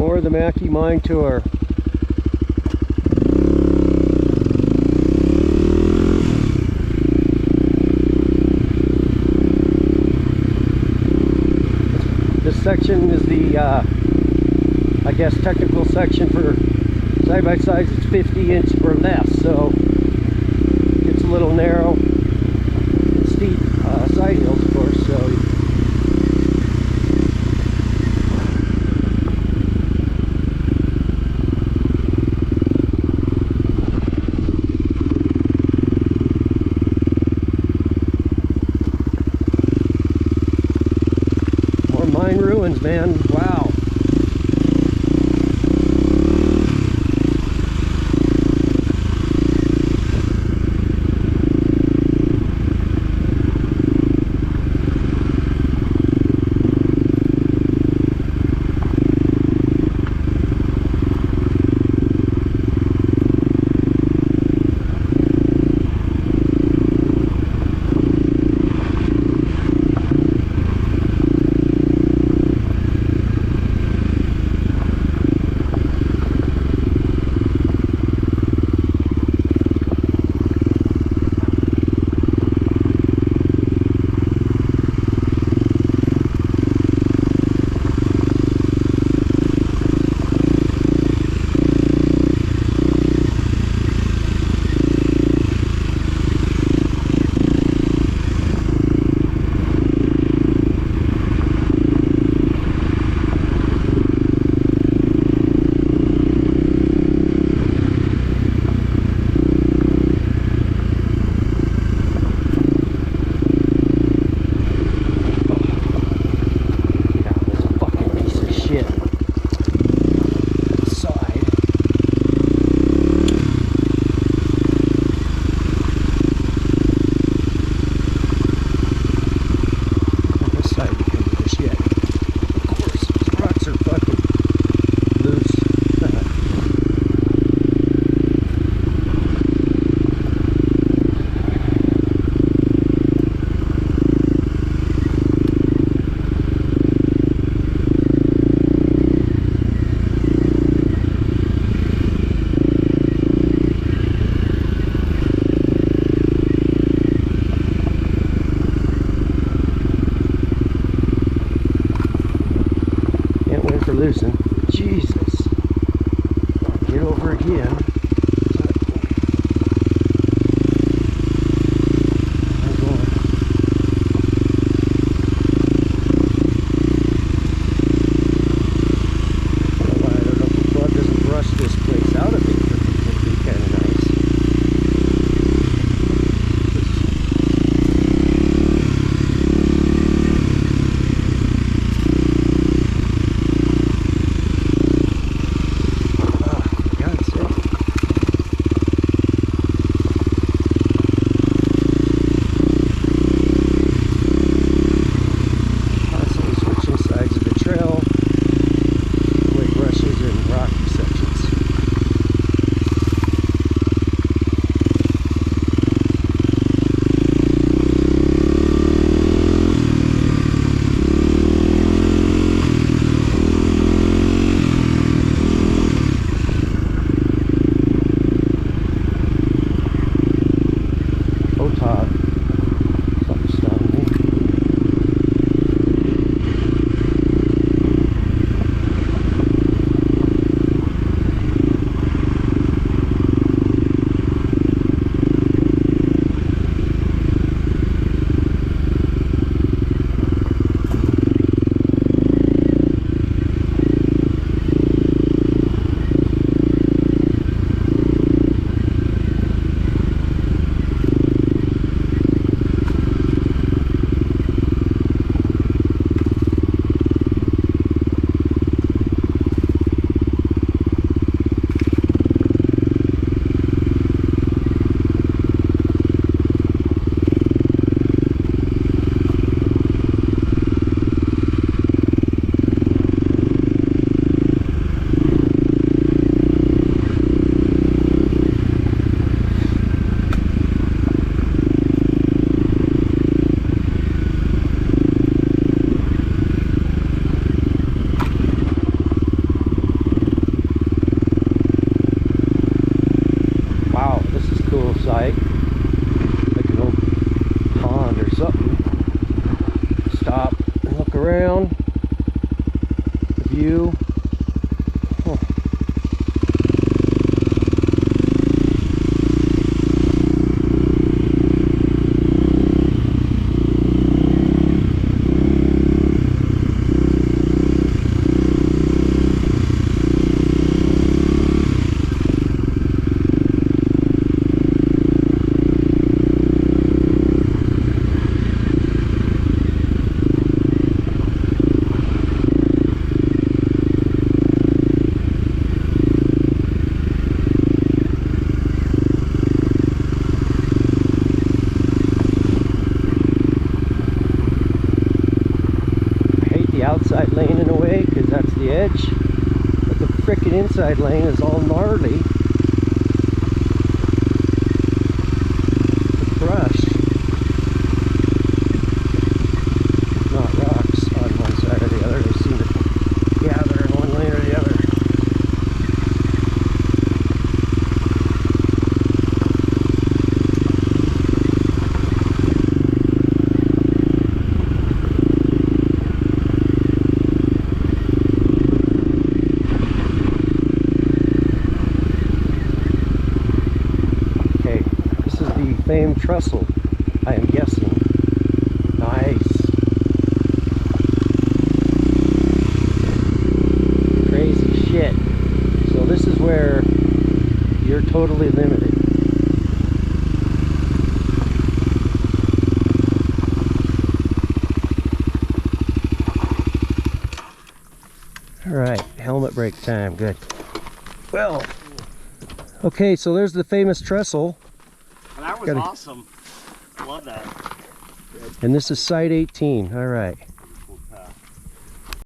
More of the Mackay mine tour. This section is the, I guess, technical section for side-by-sides. It's 50 inch or less, so it's a little narrow, steep side hills, of course. So more mine ruins, man. Wow. losing. Jesus. Get over again. view. Oh. Outside lane in a way because that's the edge, but the frickin' inside lane is all gnarly, crushed, not rocks on one side or the other. They seem to gather in one lane or the other. Famed Trestle, I am guessing. Nice. Crazy shit. So this is where you're totally limited. Alright, helmet break time, good. Well, okay, so there's the famous Trestle. That was awesome. Love that. And this is site 18. All right.